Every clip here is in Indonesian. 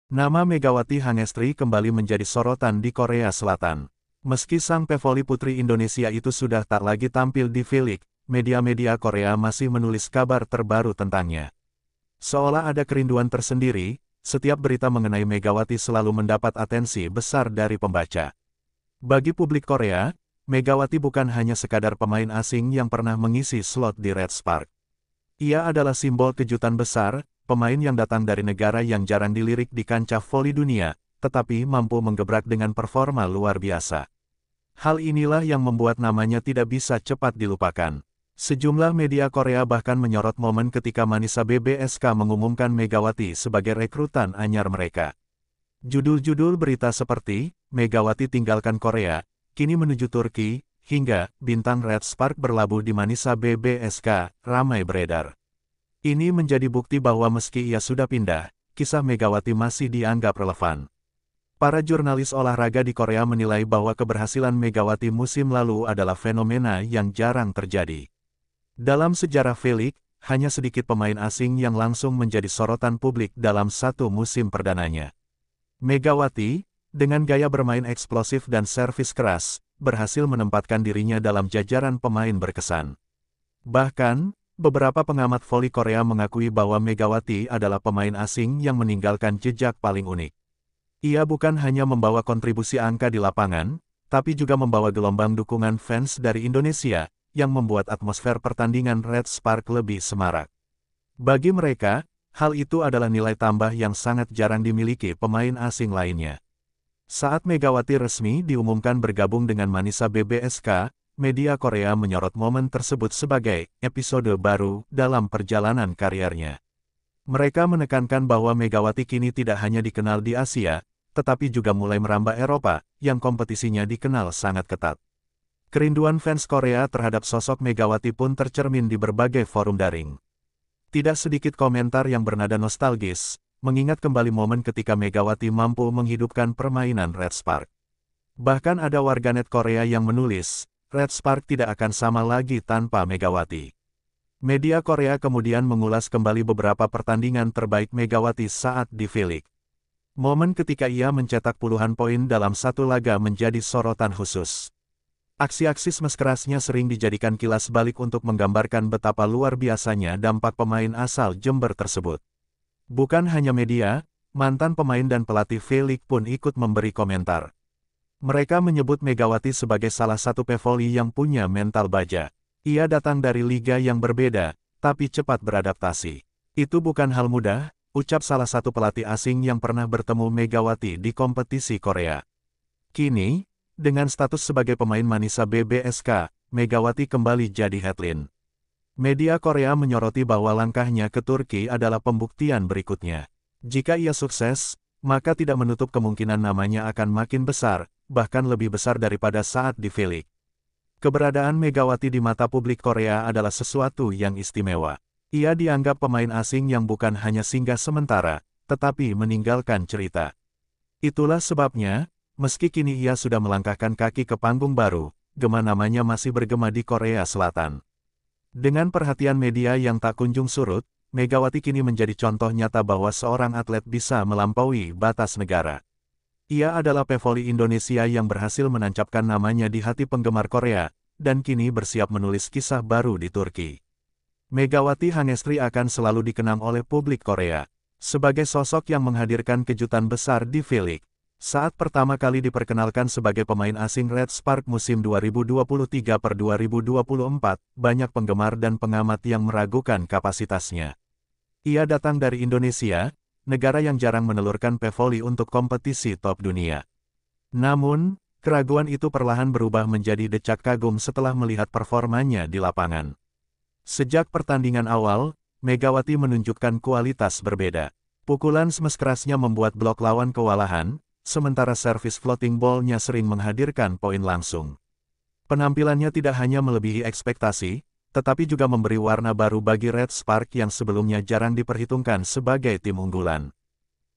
Nama Megawati Hangestri kembali menjadi sorotan di Korea Selatan. Meski sang pevoli putri Indonesia itu sudah tak lagi tampil di V-League, media-media Korea masih menulis kabar terbaru tentangnya. Seolah ada kerinduan tersendiri, setiap berita mengenai Megawati selalu mendapat atensi besar dari pembaca. Bagi publik Korea, Megawati bukan hanya sekadar pemain asing yang pernah mengisi slot di Red Spark. Ia adalah simbol kejutan besar, pemain yang datang dari negara yang jarang dilirik di kancah voli dunia, tetapi mampu menggebrak dengan performa luar biasa. Hal inilah yang membuat namanya tidak bisa cepat dilupakan. Sejumlah media Korea bahkan menyorot momen ketika Manisa BBSK mengumumkan Megawati sebagai rekrutan anyar mereka. Judul-judul berita seperti, Megawati tinggalkan Korea, kini menuju Turki, hingga, bintang Red Spark berlabuh di Manisa BBSK, ramai beredar. Ini menjadi bukti bahwa meski ia sudah pindah, kisah Megawati masih dianggap relevan. Para jurnalis olahraga di Korea menilai bahwa keberhasilan Megawati musim lalu adalah fenomena yang jarang terjadi. Dalam sejarah V-League, hanya sedikit pemain asing yang langsung menjadi sorotan publik dalam satu musim perdananya. Megawati, dengan gaya bermain eksplosif dan servis keras, berhasil menempatkan dirinya dalam jajaran pemain berkesan. Bahkan, beberapa pengamat voli Korea mengakui bahwa Megawati adalah pemain asing yang meninggalkan jejak paling unik. Ia bukan hanya membawa kontribusi angka di lapangan, tapi juga membawa gelombang dukungan fans dari Indonesia, yang membuat atmosfer pertandingan Red Spark lebih semarak. Bagi mereka, hal itu adalah nilai tambah yang sangat jarang dimiliki pemain asing lainnya. Saat Megawati resmi diumumkan bergabung dengan Manisa BBSK, media Korea menyorot momen tersebut sebagai episode baru dalam perjalanan kariernya. Mereka menekankan bahwa Megawati kini tidak hanya dikenal di Asia, tetapi juga mulai merambah Eropa, yang kompetisinya dikenal sangat ketat. Kerinduan fans Korea terhadap sosok Megawati pun tercermin di berbagai forum daring. Tidak sedikit komentar yang bernada nostalgis, mengingat kembali momen ketika Megawati mampu menghidupkan permainan Red Spark. Bahkan ada warganet Korea yang menulis, Red Spark tidak akan sama lagi tanpa Megawati. Media Korea kemudian mengulas kembali beberapa pertandingan terbaik Megawati saat di V-League. Momen ketika ia mencetak puluhan poin dalam satu laga menjadi sorotan khusus. Aksi-aksi smash kerasnya sering dijadikan kilas balik untuk menggambarkan betapa luar biasanya dampak pemain asal Jember tersebut. Bukan hanya media, mantan pemain dan pelatih V-League pun ikut memberi komentar. Mereka menyebut Megawati sebagai salah satu pevoli yang punya mental baja. Ia datang dari liga yang berbeda, tapi cepat beradaptasi. Itu bukan hal mudah, ucap salah satu pelatih asing yang pernah bertemu Megawati di kompetisi Korea. Kini, dengan status sebagai pemain Manisa BBSK, Megawati kembali jadi headline. Media Korea menyoroti bahwa langkahnya ke Turki adalah pembuktian berikutnya. Jika ia sukses, maka tidak menutup kemungkinan namanya akan makin besar, bahkan lebih besar daripada saat di V-League. Keberadaan Megawati di mata publik Korea adalah sesuatu yang istimewa. Ia dianggap pemain asing yang bukan hanya singgah sementara, tetapi meninggalkan cerita. Itulah sebabnya, meski kini ia sudah melangkahkan kaki ke panggung baru, gema namanya masih bergema di Korea Selatan. Dengan perhatian media yang tak kunjung surut, Megawati kini menjadi contoh nyata bahwa seorang atlet bisa melampaui batas negara. Ia adalah pevoli Indonesia yang berhasil menancapkan namanya di hati penggemar Korea, dan kini bersiap menulis kisah baru di Turki. Megawati Hangestri akan selalu dikenang oleh publik Korea sebagai sosok yang menghadirkan kejutan besar di V-League. Saat pertama kali diperkenalkan sebagai pemain asing Red Spark musim 2023-2024, banyak penggemar dan pengamat yang meragukan kapasitasnya. Ia datang dari Indonesia, negara yang jarang menelurkan pevoli untuk kompetisi top dunia. Namun, keraguan itu perlahan berubah menjadi decak kagum setelah melihat performanya di lapangan. Sejak pertandingan awal, Megawati menunjukkan kualitas berbeda. Pukulan smash kerasnya membuat blok lawan kewalahan, sementara servis floating ball-nya sering menghadirkan poin langsung. Penampilannya tidak hanya melebihi ekspektasi, tetapi juga memberi warna baru bagi Red Spark yang sebelumnya jarang diperhitungkan sebagai tim unggulan.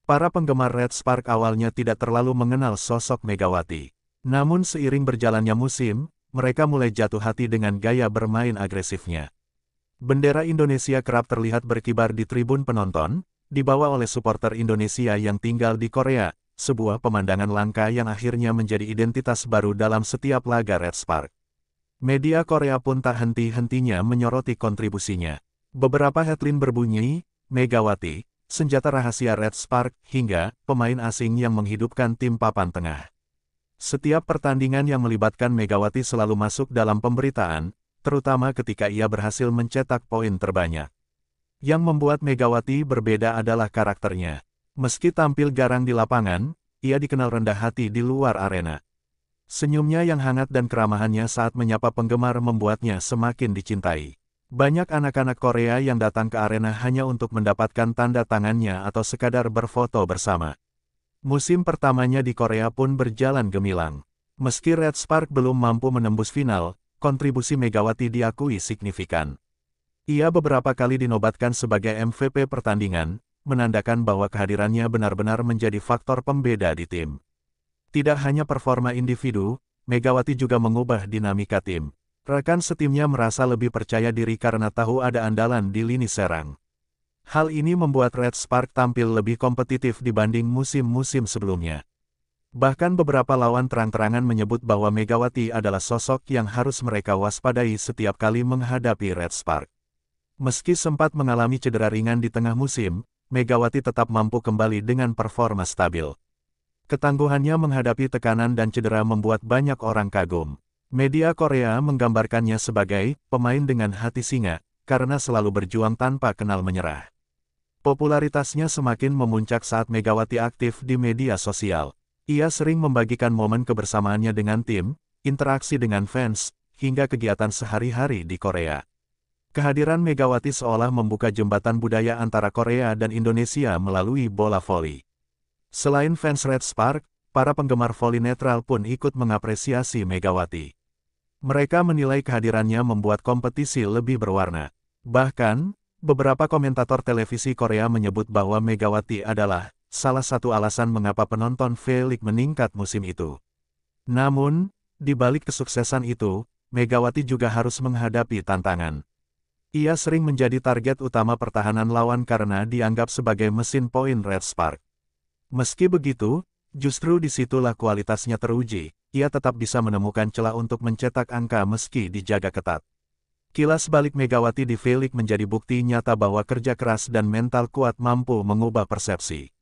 Para penggemar Red Spark awalnya tidak terlalu mengenal sosok Megawati. Namun seiring berjalannya musim, mereka mulai jatuh hati dengan gaya bermain agresifnya. Bendera Indonesia kerap terlihat berkibar di tribun penonton, dibawa oleh supporter Indonesia yang tinggal di Korea, sebuah pemandangan langka yang akhirnya menjadi identitas baru dalam setiap laga Red Spark. Media Korea pun tak henti-hentinya menyoroti kontribusinya. Beberapa headline berbunyi, Megawati, senjata rahasia Red Spark, hingga pemain asing yang menghidupkan tim papan tengah. Setiap pertandingan yang melibatkan Megawati selalu masuk dalam pemberitaan, terutama ketika ia berhasil mencetak poin terbanyak. Yang membuat Megawati berbeda adalah karakternya. Meski tampil garang di lapangan, ia dikenal rendah hati di luar arena. Senyumnya yang hangat dan keramahannya saat menyapa penggemar membuatnya semakin dicintai. Banyak anak-anak Korea yang datang ke arena hanya untuk mendapatkan tanda tangannya atau sekadar berfoto bersama. Musim pertamanya di Korea pun berjalan gemilang. Meski Red Spark belum mampu menembus final, kontribusi Megawati diakui signifikan. Ia beberapa kali dinobatkan sebagai MVP pertandingan, menandakan bahwa kehadirannya benar-benar menjadi faktor pembeda di tim. Tidak hanya performa individu, Megawati juga mengubah dinamika tim. Rekan setimnya merasa lebih percaya diri karena tahu ada andalan di lini serang. Hal ini membuat Red Spark tampil lebih kompetitif dibanding musim-musim sebelumnya. Bahkan beberapa lawan terang-terangan menyebut bahwa Megawati adalah sosok yang harus mereka waspadai setiap kali menghadapi Red Spark. Meski sempat mengalami cedera ringan di tengah musim, Megawati tetap mampu kembali dengan performa stabil. Ketangguhannya menghadapi tekanan dan cedera membuat banyak orang kagum. Media Korea menggambarkannya sebagai pemain dengan hati singa, karena selalu berjuang tanpa kenal menyerah. Popularitasnya semakin memuncak saat Megawati aktif di media sosial. Ia sering membagikan momen kebersamaannya dengan tim, interaksi dengan fans, hingga kegiatan sehari-hari di Korea. Kehadiran Megawati seolah membuka jembatan budaya antara Korea dan Indonesia melalui bola voli. Selain fans Red Spark, para penggemar voli netral pun ikut mengapresiasi Megawati. Mereka menilai kehadirannya membuat kompetisi lebih berwarna. Bahkan, beberapa komentator televisi Korea menyebut bahwa Megawati adalah salah satu alasan mengapa penonton V-League meningkat musim itu. Namun, di balik kesuksesan itu, Megawati juga harus menghadapi tantangan. Ia sering menjadi target utama pertahanan lawan karena dianggap sebagai mesin poin Red Spark. Meski begitu, justru disitulah kualitasnya teruji, ia tetap bisa menemukan celah untuk mencetak angka meski dijaga ketat. Kilas balik Megawati di V-League menjadi bukti nyata bahwa kerja keras dan mental kuat mampu mengubah persepsi.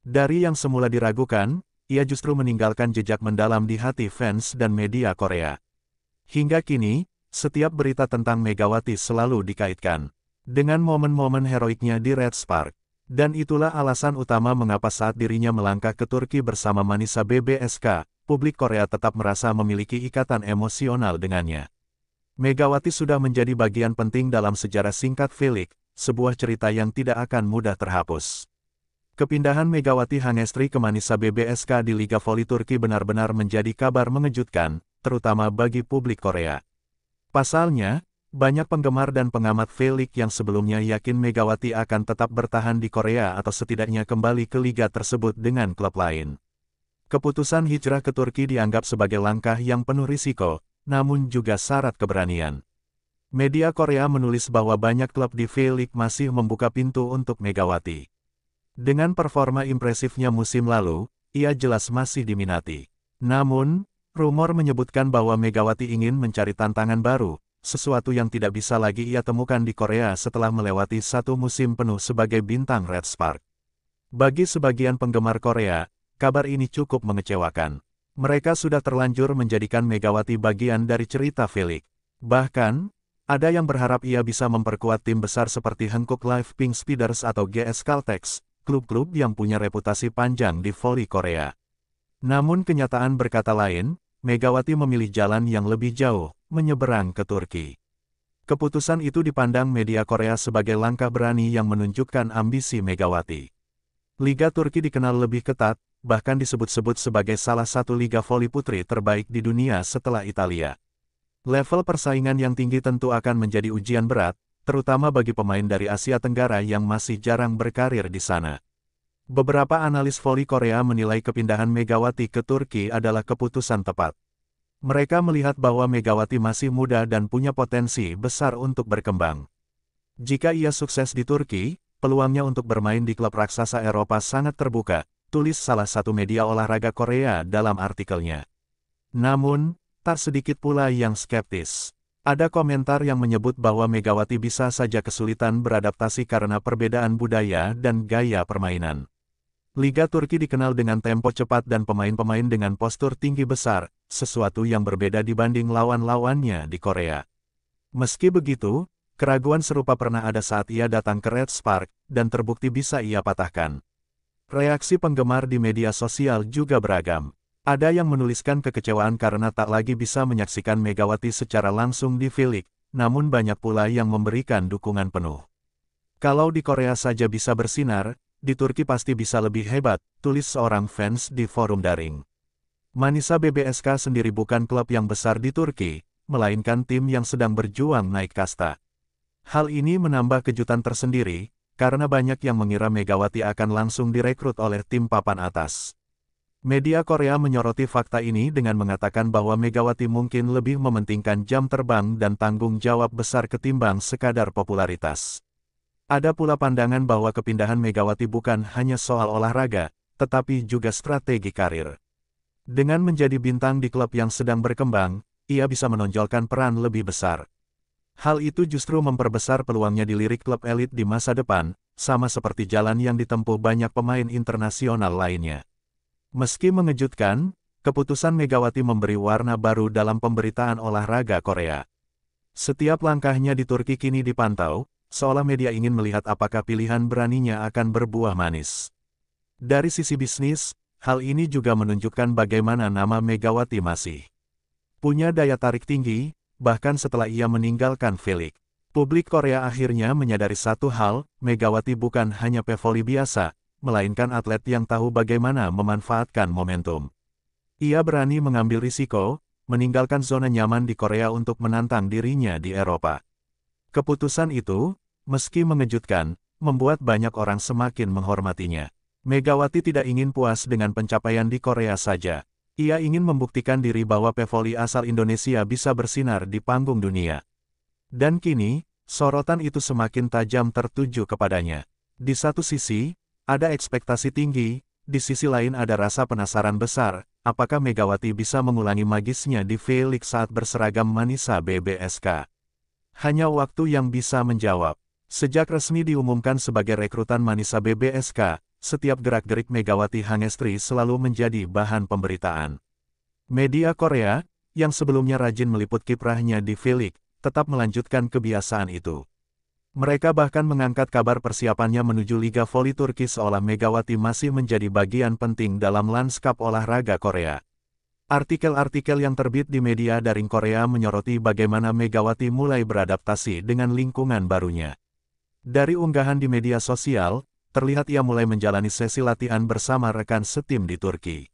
Dari yang semula diragukan, ia justru meninggalkan jejak mendalam di hati fans dan media Korea. Hingga kini, setiap berita tentang Megawati selalu dikaitkan dengan momen-momen heroiknya di Red Spark. Dan itulah alasan utama mengapa saat dirinya melangkah ke Turki bersama Manisa BBSK, publik Korea tetap merasa memiliki ikatan emosional dengannya. Megawati sudah menjadi bagian penting dalam sejarah singkat V-League, sebuah cerita yang tidak akan mudah terhapus. Kepindahan Megawati Hangestri ke Manisa BBSK di Liga Voli Turki benar-benar menjadi kabar mengejutkan, terutama bagi publik Korea. Pasalnya, banyak penggemar dan pengamat V-League yang sebelumnya yakin Megawati akan tetap bertahan di Korea atau setidaknya kembali ke liga tersebut dengan klub lain. Keputusan hijrah ke Turki dianggap sebagai langkah yang penuh risiko, namun juga syarat keberanian. Media Korea menulis bahwa banyak klub di V-League masih membuka pintu untuk Megawati. Dengan performa impresifnya musim lalu, ia jelas masih diminati. Namun, rumor menyebutkan bahwa Megawati ingin mencari tantangan baru, sesuatu yang tidak bisa lagi ia temukan di Korea setelah melewati satu musim penuh sebagai bintang Red Spark. Bagi sebagian penggemar Korea, kabar ini cukup mengecewakan. Mereka sudah terlanjur menjadikan Megawati bagian dari cerita V-League. Bahkan, ada yang berharap ia bisa memperkuat tim besar seperti Hankook Life Pink Speeders atau GS Caltex, klub-klub yang punya reputasi panjang di voli Korea. Namun kenyataan berkata lain, Megawati memilih jalan yang lebih jauh, menyeberang ke Turki. Keputusan itu dipandang media Korea sebagai langkah berani yang menunjukkan ambisi Megawati. Liga Turki dikenal lebih ketat, bahkan disebut-sebut sebagai salah satu liga voli putri terbaik di dunia setelah Italia. Level persaingan yang tinggi tentu akan menjadi ujian berat, terutama bagi pemain dari Asia Tenggara yang masih jarang berkarir di sana. Beberapa analis voli Korea menilai kepindahan Megawati ke Turki adalah keputusan tepat. Mereka melihat bahwa Megawati masih muda dan punya potensi besar untuk berkembang. Jika ia sukses di Turki, peluangnya untuk bermain di klub raksasa Eropa sangat terbuka, tulis salah satu media olahraga Korea dalam artikelnya. Namun, tak sedikit pula yang skeptis. Ada komentar yang menyebut bahwa Megawati bisa saja kesulitan beradaptasi karena perbedaan budaya dan gaya permainan. Liga Turki dikenal dengan tempo cepat dan pemain-pemain dengan postur tinggi besar, sesuatu yang berbeda dibanding lawan-lawannya di Korea. Meski begitu, keraguan serupa pernah ada saat ia datang ke Red Spark, dan terbukti bisa ia patahkan. Reaksi penggemar di media sosial juga beragam. Ada yang menuliskan kekecewaan karena tak lagi bisa menyaksikan Megawati secara langsung di V-League, namun banyak pula yang memberikan dukungan penuh. Kalau di Korea saja bisa bersinar, di Turki pasti bisa lebih hebat, tulis seorang fans di forum daring. Manisa BBSK sendiri bukan klub yang besar di Turki, melainkan tim yang sedang berjuang naik kasta. Hal ini menambah kejutan tersendiri, karena banyak yang mengira Megawati akan langsung direkrut oleh tim papan atas. Media Korea menyoroti fakta ini dengan mengatakan bahwa Megawati mungkin lebih mementingkan jam terbang dan tanggung jawab besar ketimbang sekadar popularitas. Ada pula pandangan bahwa kepindahan Megawati bukan hanya soal olahraga, tetapi juga strategi karir. Dengan menjadi bintang di klub yang sedang berkembang, ia bisa menonjolkan peran lebih besar. Hal itu justru memperbesar peluangnya dilirik klub elit di masa depan, sama seperti jalan yang ditempuh banyak pemain internasional lainnya. Meski mengejutkan, keputusan Megawati memberi warna baru dalam pemberitaan olahraga Korea. Setiap langkahnya di Turki kini dipantau, seolah media ingin melihat apakah pilihan beraninya akan berbuah manis. Dari sisi bisnis, hal ini juga menunjukkan bagaimana nama Megawati masih punya daya tarik tinggi, bahkan setelah ia meninggalkan V-League. Publik Korea akhirnya menyadari satu hal, Megawati bukan hanya pevoli biasa, melainkan atlet yang tahu bagaimana memanfaatkan momentum. Ia berani mengambil risiko, meninggalkan zona nyaman di Korea untuk menantang dirinya di Eropa. Keputusan itu, meski mengejutkan, membuat banyak orang semakin menghormatinya. Megawati tidak ingin puas dengan pencapaian di Korea saja. Ia ingin membuktikan diri bahwa pevoli asal Indonesia bisa bersinar di panggung dunia. Dan kini, sorotan itu semakin tajam tertuju kepadanya. Di satu sisi, ada ekspektasi tinggi, di sisi lain ada rasa penasaran besar, apakah Megawati bisa mengulangi magisnya di V-League saat berseragam Manisa BBSK. Hanya waktu yang bisa menjawab. Sejak resmi diumumkan sebagai rekrutan Manisa BBSK, setiap gerak-gerik Megawati Hangestri selalu menjadi bahan pemberitaan. Media Korea, yang sebelumnya rajin meliput kiprahnya di V-League, tetap melanjutkan kebiasaan itu. Mereka bahkan mengangkat kabar persiapannya menuju Liga Voli Turki seolah Megawati masih menjadi bagian penting dalam lanskap olahraga Korea. Artikel-artikel yang terbit di media daring Korea menyoroti bagaimana Megawati mulai beradaptasi dengan lingkungan barunya. Dari unggahan di media sosial, terlihat ia mulai menjalani sesi latihan bersama rekan setim di Turki.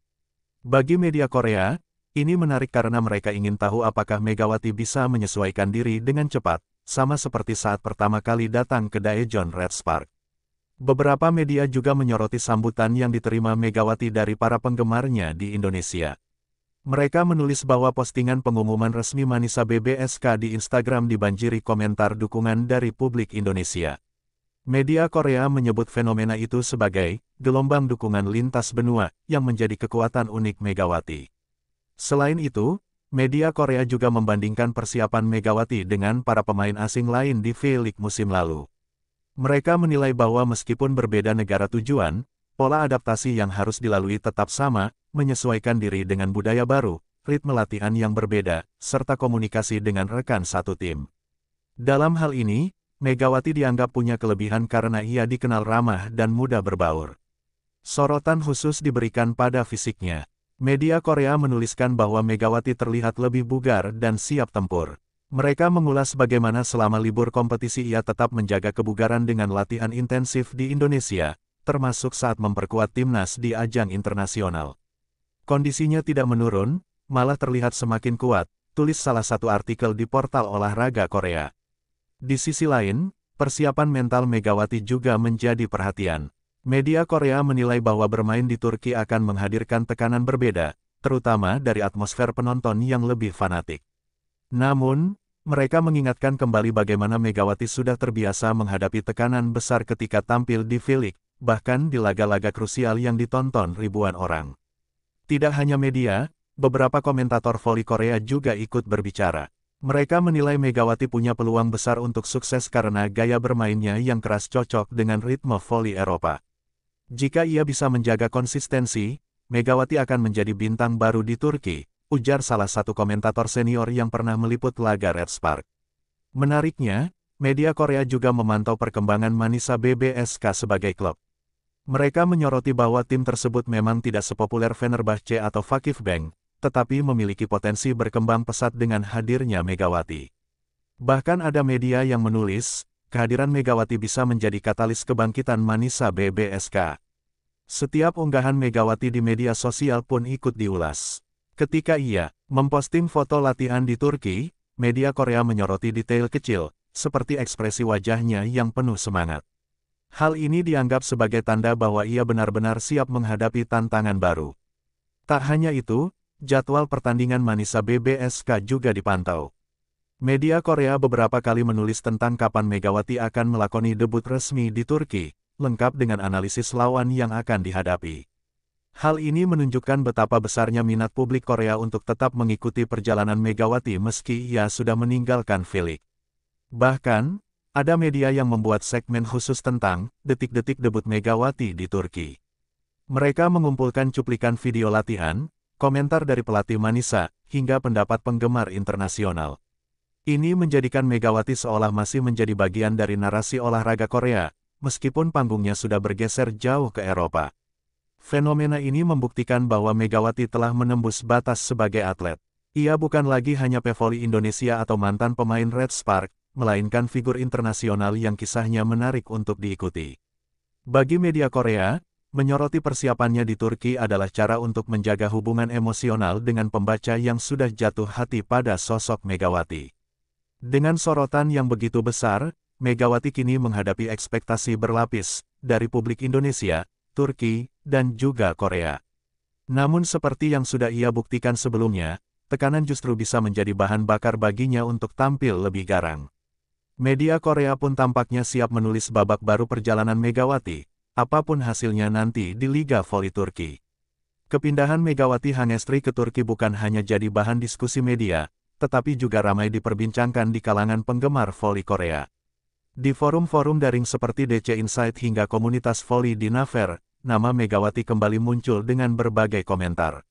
Bagi media Korea, ini menarik karena mereka ingin tahu apakah Megawati bisa menyesuaikan diri dengan cepat, sama seperti saat pertama kali datang ke Daejeon Red Spark. Beberapa media juga menyoroti sambutan yang diterima Megawati dari para penggemarnya di Indonesia. Mereka menulis bahwa postingan pengumuman resmi Manisa BBSK di Instagram dibanjiri komentar dukungan dari publik Indonesia. Media Korea menyebut fenomena itu sebagai gelombang dukungan lintas benua yang menjadi kekuatan unik Megawati. Selain itu, media Korea juga membandingkan persiapan Megawati dengan para pemain asing lain di V-League musim lalu. Mereka menilai bahwa meskipun berbeda negara tujuan, pola adaptasi yang harus dilalui tetap sama, menyesuaikan diri dengan budaya baru, ritme latihan yang berbeda, serta komunikasi dengan rekan satu tim. Dalam hal ini, Megawati dianggap punya kelebihan karena ia dikenal ramah dan mudah berbaur. Sorotan khusus diberikan pada fisiknya. Media Korea menuliskan bahwa Megawati terlihat lebih bugar dan siap tempur. Mereka mengulas bagaimana selama libur kompetisi ia tetap menjaga kebugaran dengan latihan intensif di Indonesia, termasuk saat memperkuat timnas di ajang internasional. Kondisinya tidak menurun, malah terlihat semakin kuat, tulis salah satu artikel di portal olahraga Korea. Di sisi lain, persiapan mental Megawati juga menjadi perhatian. Media Korea menilai bahwa bermain di Turki akan menghadirkan tekanan berbeda, terutama dari atmosfer penonton yang lebih fanatik. Namun, Mereka mengingatkan kembali bagaimana Megawati sudah terbiasa menghadapi tekanan besar ketika tampil di V-League, bahkan di laga-laga krusial yang ditonton ribuan orang. Tidak hanya media, beberapa komentator voli Korea juga ikut berbicara. Mereka menilai Megawati punya peluang besar untuk sukses karena gaya bermainnya yang keras cocok dengan ritme voli Eropa. Jika ia bisa menjaga konsistensi, Megawati akan menjadi bintang baru di Turki, ujar salah satu komentator senior yang pernah meliput laga Red Spark. Menariknya, media Korea juga memantau perkembangan Manisa BBSK sebagai klub. Mereka menyoroti bahwa tim tersebut memang tidak sepopuler Fenerbahce atau Vakifbank, tetapi memiliki potensi berkembang pesat dengan hadirnya Megawati. Bahkan ada media yang menulis, kehadiran Megawati bisa menjadi katalis kebangkitan Manisa BBSK. Setiap unggahan Megawati di media sosial pun ikut diulas. Ketika ia memposting foto latihan di Turki, media Korea menyoroti detail kecil, seperti ekspresi wajahnya yang penuh semangat. Hal ini dianggap sebagai tanda bahwa ia benar-benar siap menghadapi tantangan baru. Tak hanya itu, jadwal pertandingan Manisa BBSK juga dipantau. Media Korea beberapa kali menulis tentang kapan Megawati akan melakoni debut resmi di Turki, lengkap dengan analisis lawan yang akan dihadapi. Hal ini menunjukkan betapa besarnya minat publik Korea untuk tetap mengikuti perjalanan Megawati meski ia sudah meninggalkan V-League. Bahkan, ada media yang membuat segmen khusus tentang detik-detik debut Megawati di Turki. Mereka mengumpulkan cuplikan video latihan, komentar dari pelatih Manisa, hingga pendapat penggemar internasional. Ini menjadikan Megawati seolah masih menjadi bagian dari narasi olahraga Korea, meskipun panggungnya sudah bergeser jauh ke Eropa. Fenomena ini membuktikan bahwa Megawati telah menembus batas sebagai atlet. Ia bukan lagi hanya pevoli Indonesia atau mantan pemain Red Spark, melainkan figur internasional yang kisahnya menarik untuk diikuti. Bagi media Korea, menyoroti persiapannya di Turki adalah cara untuk menjaga hubungan emosional dengan pembaca yang sudah jatuh hati pada sosok Megawati. Dengan sorotan yang begitu besar, Megawati kini menghadapi ekspektasi berlapis dari publik Indonesia, Turki, dan juga Korea. Namun seperti yang sudah ia buktikan sebelumnya, tekanan justru bisa menjadi bahan bakar baginya untuk tampil lebih garang. Media Korea pun tampaknya siap menulis babak baru perjalanan Megawati, apapun hasilnya nanti di Liga Voli Turki. Kepindahan Megawati Hangestri ke Turki bukan hanya jadi bahan diskusi media, tetapi juga ramai diperbincangkan di kalangan penggemar voli Korea. Di forum-forum daring seperti DC Insight hingga komunitas voli di Naver, nama Megawati kembali muncul dengan berbagai komentar.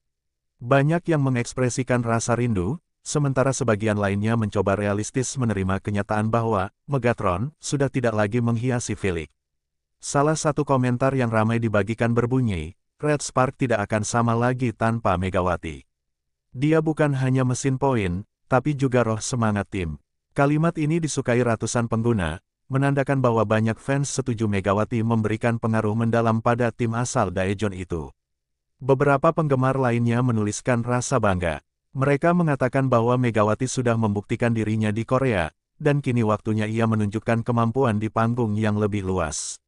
Banyak yang mengekspresikan rasa rindu, sementara sebagian lainnya mencoba realistis menerima kenyataan bahwa Megatron sudah tidak lagi menghiasi V-League. Salah satu komentar yang ramai dibagikan berbunyi, Red Spark tidak akan sama lagi tanpa Megawati. Dia bukan hanya mesin poin, tapi juga roh semangat tim. Kalimat ini disukai ratusan pengguna, menandakan bahwa banyak fans setuju Megawati memberikan pengaruh mendalam pada tim asal Daejeon itu. Beberapa penggemar lainnya menuliskan rasa bangga. Mereka mengatakan bahwa Megawati sudah membuktikan dirinya di Korea, dan kini waktunya ia menunjukkan kemampuan di panggung yang lebih luas.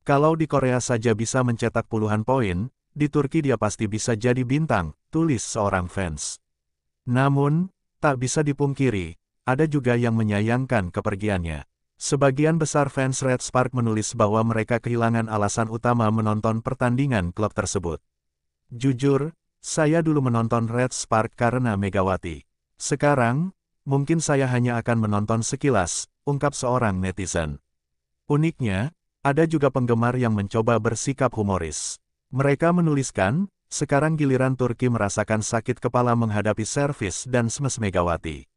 Kalau di Korea saja bisa mencetak puluhan poin, di Turki dia pasti bisa jadi bintang, tulis seorang fans. Namun, tak bisa dipungkiri, ada juga yang menyayangkan kepergiannya. Sebagian besar fans Red Spark menulis bahwa mereka kehilangan alasan utama menonton pertandingan klub tersebut. Jujur, saya dulu menonton Red Spark karena Megawati. Sekarang, mungkin saya hanya akan menonton sekilas, ungkap seorang netizen. Uniknya, ada juga penggemar yang mencoba bersikap humoris. Mereka menuliskan, sekarang giliran Turki merasakan sakit kepala menghadapi servis dan smash Megawati.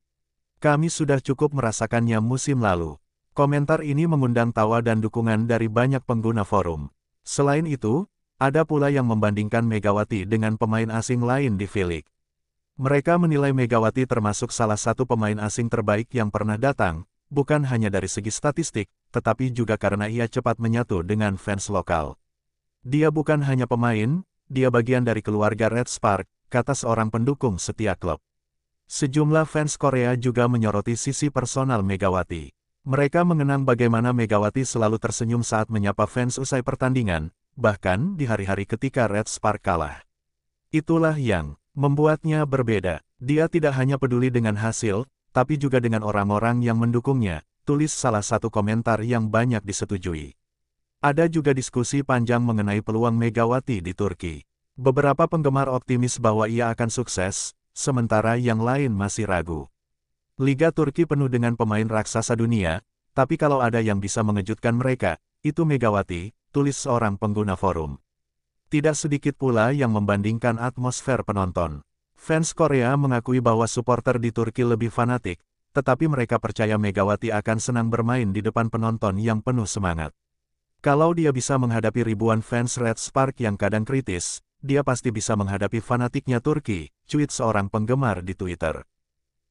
Kami sudah cukup merasakannya musim lalu. Komentar ini mengundang tawa dan dukungan dari banyak pengguna forum. Selain itu, ada pula yang membandingkan Megawati dengan pemain asing lain di V-League. Mereka menilai Megawati termasuk salah satu pemain asing terbaik yang pernah datang, bukan hanya dari segi statistik, tetapi juga karena ia cepat menyatu dengan fans lokal. Dia bukan hanya pemain, dia bagian dari keluarga Red Spark, kata seorang pendukung setia klub. Sejumlah fans Korea juga menyoroti sisi personal Megawati. Mereka mengenang bagaimana Megawati selalu tersenyum saat menyapa fans usai pertandingan, bahkan di hari-hari ketika Red Spark kalah. Itulah yang membuatnya berbeda. Dia tidak hanya peduli dengan hasil, tapi juga dengan orang-orang yang mendukungnya, tulis salah satu komentar yang banyak disetujui. Ada juga diskusi panjang mengenai peluang Megawati di Turki. Beberapa penggemar optimis bahwa ia akan sukses, sementara yang lain masih ragu. Liga Turki penuh dengan pemain raksasa dunia, tapi kalau ada yang bisa mengejutkan mereka, itu Megawati, tulis seorang pengguna forum. Tidak sedikit pula yang membandingkan atmosfer penonton. Fans Korea mengakui bahwa supporter di Turki lebih fanatik, tetapi mereka percaya Megawati akan senang bermain di depan penonton yang penuh semangat. Kalau dia bisa menghadapi ribuan fans Red Spark yang kadang kritis, dia pasti bisa menghadapi fanatiknya Turki, cuit seorang penggemar di Twitter.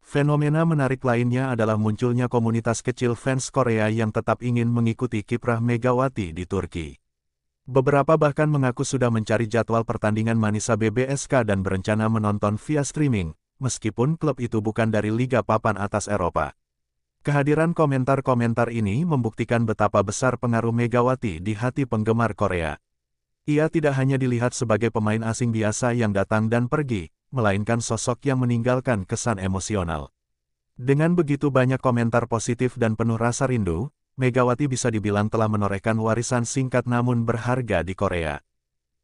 Fenomena menarik lainnya adalah munculnya komunitas kecil fans Korea yang tetap ingin mengikuti kiprah Megawati di Turki. Beberapa bahkan mengaku sudah mencari jadwal pertandingan Manisa BBSK dan berencana menonton via streaming, meskipun klub itu bukan dari Liga Papan Atas Eropa. Kehadiran komentar-komentar ini membuktikan betapa besar pengaruh Megawati di hati penggemar Korea. Ia tidak hanya dilihat sebagai pemain asing biasa yang datang dan pergi, melainkan sosok yang meninggalkan kesan emosional. Dengan begitu banyak komentar positif dan penuh rasa rindu, Megawati bisa dibilang telah menorehkan warisan singkat namun berharga di Korea.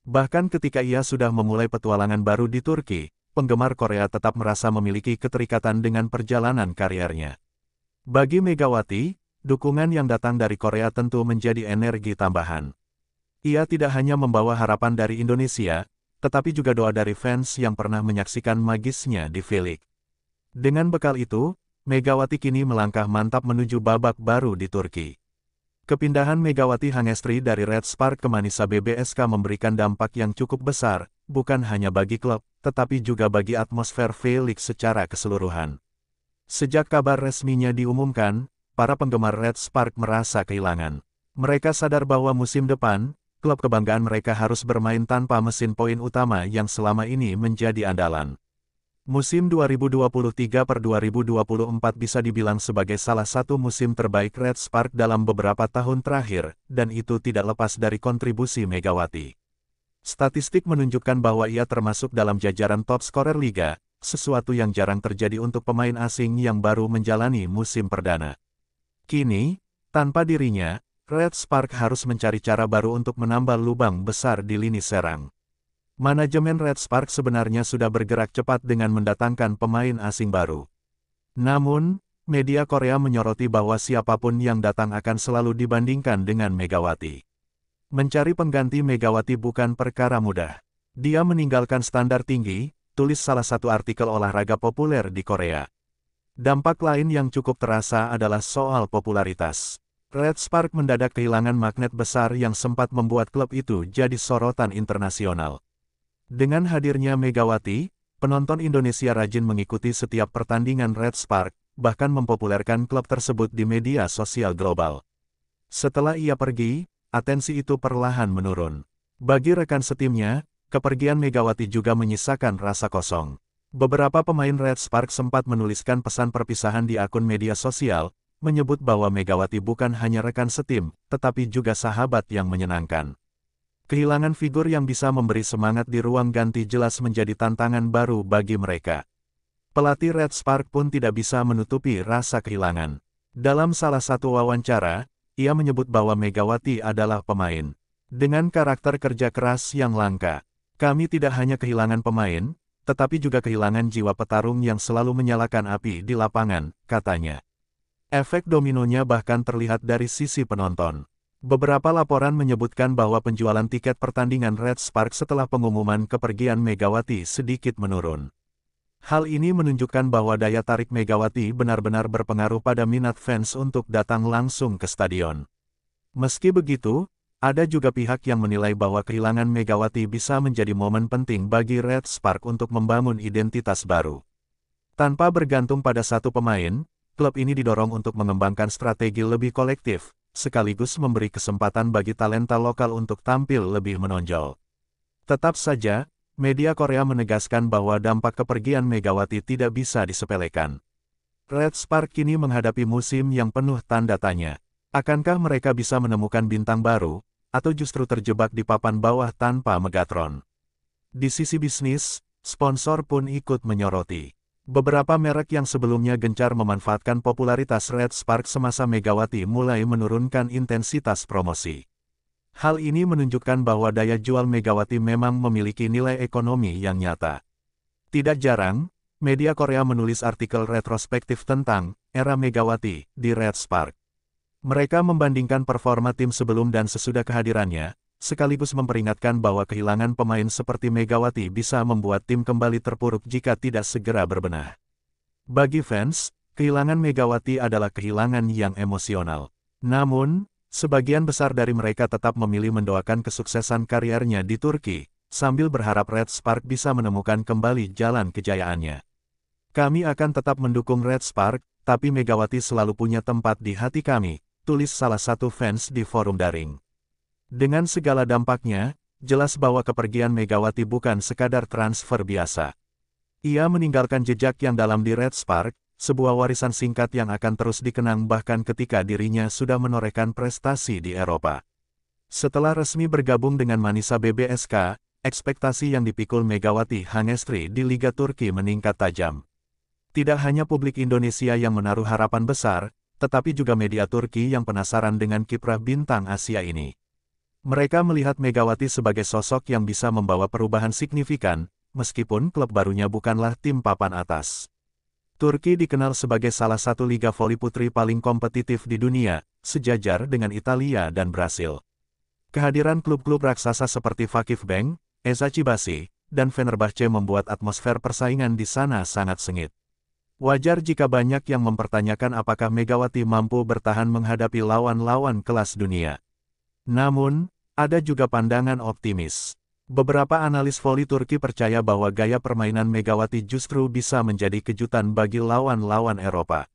Bahkan ketika ia sudah memulai petualangan baru di Turki, penggemar Korea tetap merasa memiliki keterikatan dengan perjalanan kariernya. Bagi Megawati, dukungan yang datang dari Korea tentu menjadi energi tambahan. Ia tidak hanya membawa harapan dari Indonesia, tetapi juga doa dari fans yang pernah menyaksikan magisnya di V-League. Dengan bekal itu, Megawati kini melangkah mantap menuju babak baru di Turki. Kepindahan Megawati Hangestri dari Red Spark ke Manisa BBSK memberikan dampak yang cukup besar, bukan hanya bagi klub, tetapi juga bagi atmosfer V-League secara keseluruhan. Sejak kabar resminya diumumkan, para penggemar Red Spark merasa kehilangan. Mereka sadar bahwa musim depan, klub kebanggaan mereka harus bermain tanpa mesin poin utama yang selama ini menjadi andalan. Musim 2023-2024 bisa dibilang sebagai salah satu musim terbaik Red Spark dalam beberapa tahun terakhir, dan itu tidak lepas dari kontribusi Megawati. Statistik menunjukkan bahwa ia termasuk dalam jajaran top skorer liga, sesuatu yang jarang terjadi untuk pemain asing yang baru menjalani musim perdana. Kini, tanpa dirinya, Red Spark harus mencari cara baru untuk menambal lubang besar di lini serang. Manajemen Red Spark sebenarnya sudah bergerak cepat dengan mendatangkan pemain asing baru. Namun, media Korea menyoroti bahwa siapapun yang datang akan selalu dibandingkan dengan Megawati. Mencari pengganti Megawati bukan perkara mudah. Dia meninggalkan standar tinggi, tulis salah satu artikel olahraga populer di Korea. Dampak lain yang cukup terasa adalah soal popularitas. Red Spark mendadak kehilangan magnet besar yang sempat membuat klub itu jadi sorotan internasional. Dengan hadirnya Megawati, penonton Indonesia rajin mengikuti setiap pertandingan Red Spark, bahkan mempopulerkan klub tersebut di media sosial global. Setelah ia pergi, atensi itu perlahan menurun. Bagi rekan setimnya, kepergian Megawati juga menyisakan rasa kosong. Beberapa pemain Red Spark sempat menuliskan pesan perpisahan di akun media sosial, menyebut bahwa Megawati bukan hanya rekan setim, tetapi juga sahabat yang menyenangkan. Kehilangan figur yang bisa memberi semangat di ruang ganti jelas menjadi tantangan baru bagi mereka. Pelatih Red Spark pun tidak bisa menutupi rasa kehilangan. Dalam salah satu wawancara, ia menyebut bahwa Megawati adalah pemain dengan karakter kerja keras yang langka. Kami tidak hanya kehilangan pemain, tetapi juga kehilangan jiwa petarung yang selalu menyalakan api di lapangan, katanya. Efek dominonya bahkan terlihat dari sisi penonton. Beberapa laporan menyebutkan bahwa penjualan tiket pertandingan Red Spark setelah pengumuman kepergian Megawati sedikit menurun. Hal ini menunjukkan bahwa daya tarik Megawati benar-benar berpengaruh pada minat fans untuk datang langsung ke stadion. Meski begitu, ada juga pihak yang menilai bahwa kehilangan Megawati bisa menjadi momen penting bagi Red Spark untuk membangun identitas baru. Tanpa bergantung pada satu pemain, klub ini didorong untuk mengembangkan strategi lebih kolektif, sekaligus memberi kesempatan bagi talenta lokal untuk tampil lebih menonjol. Tetap saja, media Korea menegaskan bahwa dampak kepergian Megawati tidak bisa disepelekan. Red Spark kini menghadapi musim yang penuh tanda tanya. Akankah mereka bisa menemukan bintang baru, atau justru terjebak di papan bawah tanpa Megatron? Di sisi bisnis, sponsor pun ikut menyoroti. Beberapa merek yang sebelumnya gencar memanfaatkan popularitas Red Spark semasa Megawati mulai menurunkan intensitas promosi. Hal ini menunjukkan bahwa daya jual Megawati memang memiliki nilai ekonomi yang nyata. Tidak jarang, media Korea menulis artikel retrospektif tentang era Megawati di Red Spark. Mereka membandingkan performa tim sebelum dan sesudah kehadirannya, sekaligus memperingatkan bahwa kehilangan pemain seperti Megawati bisa membuat tim kembali terpuruk jika tidak segera berbenah. Bagi fans, kehilangan Megawati adalah kehilangan yang emosional. Namun, sebagian besar dari mereka tetap memilih mendoakan kesuksesan kariernya di Turki, sambil berharap Red Spark bisa menemukan kembali jalan kejayaannya. Kami akan tetap mendukung Red Spark, tapi Megawati selalu punya tempat di hati kami, tulis salah satu fans di forum daring. Dengan segala dampaknya, jelas bahwa kepergian Megawati bukan sekadar transfer biasa. Ia meninggalkan jejak yang dalam di Red Spark, sebuah warisan singkat yang akan terus dikenang bahkan ketika dirinya sudah menorehkan prestasi di Eropa. Setelah resmi bergabung dengan Manisa BBSK, ekspektasi yang dipikul Megawati Hangestri di Liga Turki meningkat tajam. Tidak hanya publik Indonesia yang menaruh harapan besar, tetapi juga media Turki yang penasaran dengan kiprah bintang Asia ini. Mereka melihat Megawati sebagai sosok yang bisa membawa perubahan signifikan, meskipun klub barunya bukanlah tim papan atas. Turki dikenal sebagai salah satu liga voli putri paling kompetitif di dunia, sejajar dengan Italia dan Brasil. Kehadiran klub-klub raksasa seperti Vakifbank, Eczacıbaşı, dan Fenerbahce membuat atmosfer persaingan di sana sangat sengit. Wajar jika banyak yang mempertanyakan apakah Megawati mampu bertahan menghadapi lawan-lawan kelas dunia. Namun, ada juga pandangan optimis. Beberapa analis voli Turki percaya bahwa gaya permainan Megawati justru bisa menjadi kejutan bagi lawan-lawan Eropa.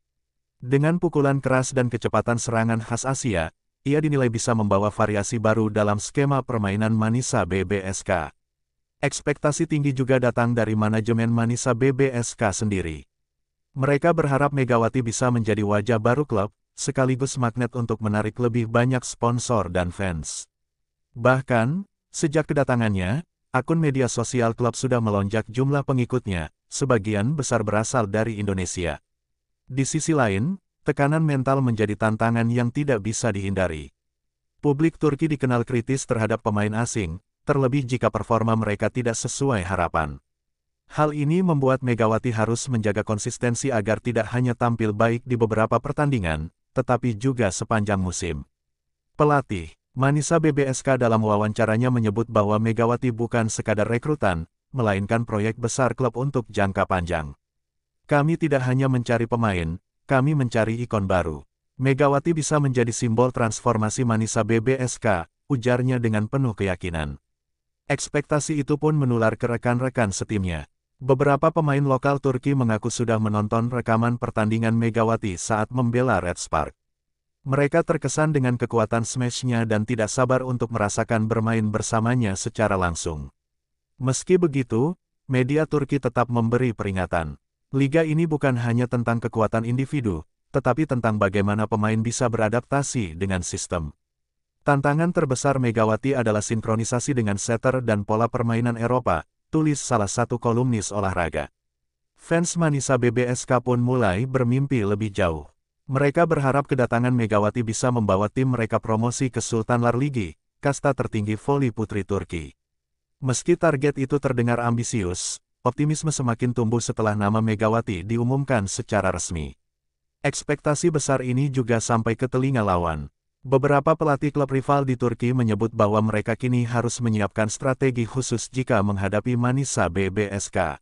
Dengan pukulan keras dan kecepatan serangan khas Asia, ia dinilai bisa membawa variasi baru dalam skema permainan Manisa BBSK. Ekspektasi tinggi juga datang dari manajemen Manisa BBSK sendiri. Mereka berharap Megawati bisa menjadi wajah baru klub, sekaligus magnet untuk menarik lebih banyak sponsor dan fans. Bahkan, sejak kedatangannya, akun media sosial klub sudah melonjak jumlah pengikutnya, sebagian besar berasal dari Indonesia. Di sisi lain, tekanan mental menjadi tantangan yang tidak bisa dihindari. Publik Turki dikenal kritis terhadap pemain asing, terlebih jika performa mereka tidak sesuai harapan. Hal ini membuat Megawati harus menjaga konsistensi agar tidak hanya tampil baik di beberapa pertandingan, tetapi juga sepanjang musim. Pelatih Manisa BBSK dalam wawancaranya menyebut bahwa Megawati bukan sekadar rekrutan, melainkan proyek besar klub untuk jangka panjang. Kami tidak hanya mencari pemain, kami mencari ikon baru. Megawati bisa menjadi simbol transformasi Manisa BBSK, ujarnya dengan penuh keyakinan. Ekspektasi itu pun menular ke rekan-rekan setimnya. Beberapa pemain lokal Turki mengaku sudah menonton rekaman pertandingan Megawati saat membela Red Spark. Mereka terkesan dengan kekuatan smash-nya dan tidak sabar untuk merasakan bermain bersamanya secara langsung. Meski begitu, media Turki tetap memberi peringatan. Liga ini bukan hanya tentang kekuatan individu, tetapi tentang bagaimana pemain bisa beradaptasi dengan sistem. Tantangan terbesar Megawati adalah sinkronisasi dengan setter dan pola permainan Eropa, tulis salah satu kolumnis olahraga. Fans Manisa BBSK pun mulai bermimpi lebih jauh. Mereka berharap kedatangan Megawati bisa membawa tim mereka promosi ke Sultanlar Ligi, kasta tertinggi voli putri Turki. Meski target itu terdengar ambisius, optimisme semakin tumbuh setelah nama Megawati diumumkan secara resmi. Ekspektasi besar ini juga sampai ke telinga lawan. Beberapa pelatih klub rival di Turki menyebut bahwa mereka kini harus menyiapkan strategi khusus jika menghadapi Manisa BBSK.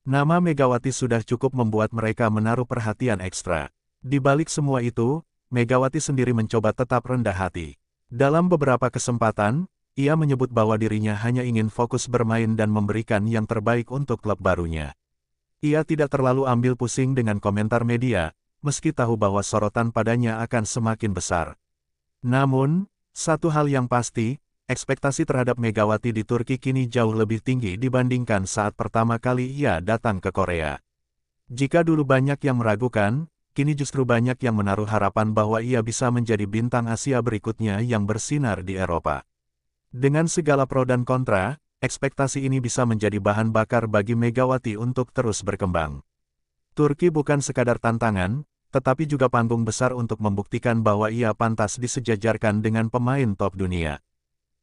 Nama Megawati sudah cukup membuat mereka menaruh perhatian ekstra. Di balik semua itu, Megawati sendiri mencoba tetap rendah hati. Dalam beberapa kesempatan, ia menyebut bahwa dirinya hanya ingin fokus bermain dan memberikan yang terbaik untuk klub barunya. Ia tidak terlalu ambil pusing dengan komentar media, meski tahu bahwa sorotan padanya akan semakin besar. Namun, satu hal yang pasti, ekspektasi terhadap Megawati di Turki kini jauh lebih tinggi dibandingkan saat pertama kali ia datang ke Korea. Jika dulu banyak yang meragukan, kini justru banyak yang menaruh harapan bahwa ia bisa menjadi bintang Asia berikutnya yang bersinar di Eropa. Dengan segala pro dan kontra, ekspektasi ini bisa menjadi bahan bakar bagi Megawati untuk terus berkembang. Turki bukan sekadar tantangan, tetapi juga panggung besar untuk membuktikan bahwa ia pantas disejajarkan dengan pemain top dunia.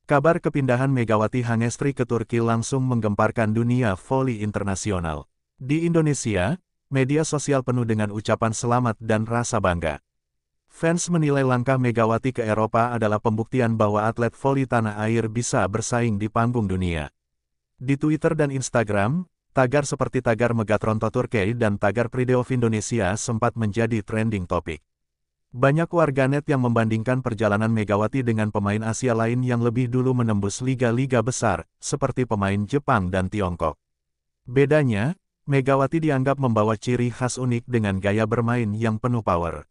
Kabar kepindahan Megawati Hangestri ke Turki langsung menggemparkan dunia voli internasional. Di Indonesia, media sosial penuh dengan ucapan selamat dan rasa bangga. Fans menilai langkah Megawati ke Eropa adalah pembuktian bahwa atlet voli tanah air bisa bersaing di panggung dunia. Di Twitter dan Instagram, tagar seperti tagar Megatron Turki dan tagar Prideov Indonesia sempat menjadi trending topik. Banyak warganet yang membandingkan perjalanan Megawati dengan pemain Asia lain yang lebih dulu menembus liga-liga besar, seperti pemain Jepang dan Tiongkok. Bedanya, Megawati dianggap membawa ciri khas unik dengan gaya bermain yang penuh power.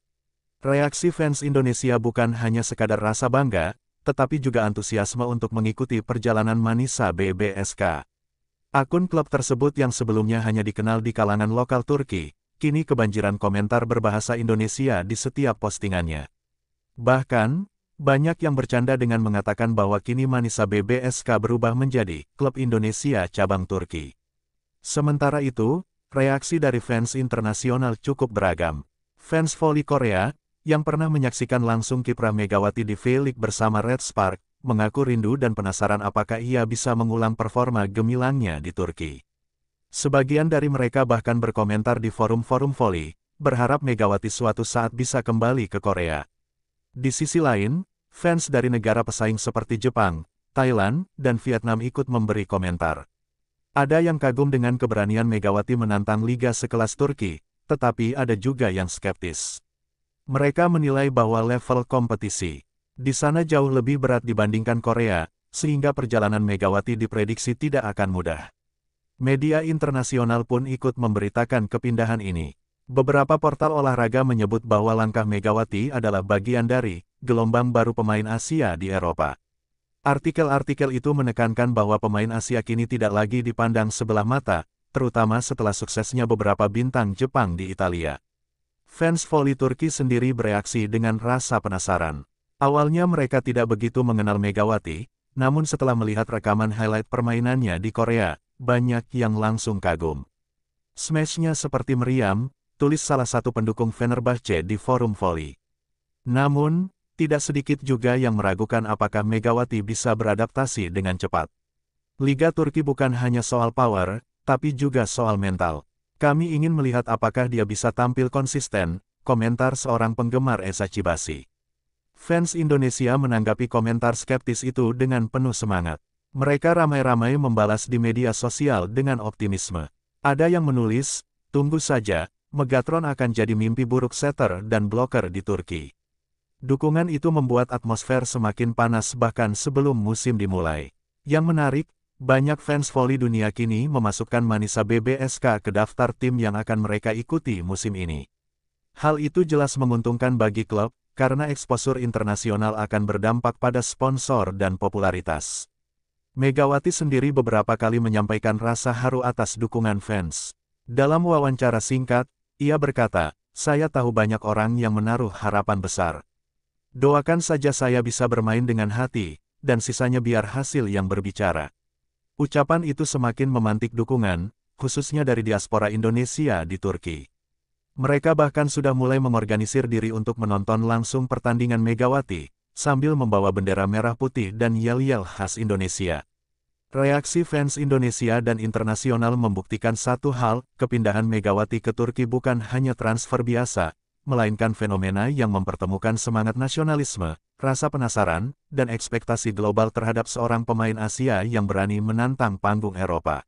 Reaksi fans Indonesia bukan hanya sekadar rasa bangga, tetapi juga antusiasme untuk mengikuti perjalanan Manisa BBSK. Akun klub tersebut yang sebelumnya hanya dikenal di kalangan lokal Turki, kini kebanjiran komentar berbahasa Indonesia di setiap postingannya. Bahkan, banyak yang bercanda dengan mengatakan bahwa kini Manisa BBSK berubah menjadi klub Indonesia cabang Turki. Sementara itu, reaksi dari fans internasional cukup beragam. Fans voli Korea, yang pernah menyaksikan langsung kiprah Megawati di V-League bersama Red Spark, mengaku rindu dan penasaran apakah ia bisa mengulang performa gemilangnya di Turki. Sebagian dari mereka bahkan berkomentar di forum-forum voli, berharap Megawati suatu saat bisa kembali ke Korea. Di sisi lain, fans dari negara pesaing seperti Jepang, Thailand, dan Vietnam ikut memberi komentar. Ada yang kagum dengan keberanian Megawati menantang liga sekelas Turki, tetapi ada juga yang skeptis. Mereka menilai bahwa level kompetisi di sana jauh lebih berat dibandingkan Korea, sehingga perjalanan Megawati diprediksi tidak akan mudah. Media internasional pun ikut memberitakan kepindahan ini. Beberapa portal olahraga menyebut bahwa langkah Megawati adalah bagian dari gelombang baru pemain Asia di Eropa. Artikel-artikel itu menekankan bahwa pemain Asia kini tidak lagi dipandang sebelah mata, terutama setelah suksesnya beberapa bintang Jepang di Italia. Fans voli Turki sendiri bereaksi dengan rasa penasaran. Awalnya mereka tidak begitu mengenal Megawati, namun setelah melihat rekaman highlight permainannya di Korea, banyak yang langsung kagum. Smashnya seperti meriam, tulis salah satu pendukung Fenerbahce di forum voli. Namun, tidak sedikit juga yang meragukan apakah Megawati bisa beradaptasi dengan cepat. Liga Turki bukan hanya soal power, tapi juga soal mental. Kami ingin melihat apakah dia bisa tampil konsisten, komentar seorang penggemar Esa Cibasi. Fans Indonesia menanggapi komentar skeptis itu dengan penuh semangat. Mereka ramai-ramai membalas di media sosial dengan optimisme. Ada yang menulis, tunggu saja, Megatron akan jadi mimpi buruk setter dan bloker di Turki. Dukungan itu membuat atmosfer semakin panas bahkan sebelum musim dimulai. Yang menarik, banyak fans voli dunia kini memasukkan Manisa BBSK ke daftar tim yang akan mereka ikuti musim ini. Hal itu jelas menguntungkan bagi klub, karena eksposur internasional akan berdampak pada sponsor dan popularitas. Megawati sendiri beberapa kali menyampaikan rasa haru atas dukungan fans. Dalam wawancara singkat, ia berkata, "Saya tahu banyak orang yang menaruh harapan besar. Doakan saja saya bisa bermain dengan hati, dan sisanya biar hasil yang berbicara." Ucapan itu semakin memantik dukungan, khususnya dari diaspora Indonesia di Turki. Mereka bahkan sudah mulai mengorganisir diri untuk menonton langsung pertandingan Megawati, sambil membawa bendera merah putih dan yel-yel khas Indonesia. Reaksi fans Indonesia dan internasional membuktikan satu hal, kepindahan Megawati ke Turki bukan hanya transfer biasa, melainkan fenomena yang mempertemukan semangat nasionalisme, rasa penasaran, dan ekspektasi global terhadap seorang pemain Asia yang berani menantang panggung Eropa.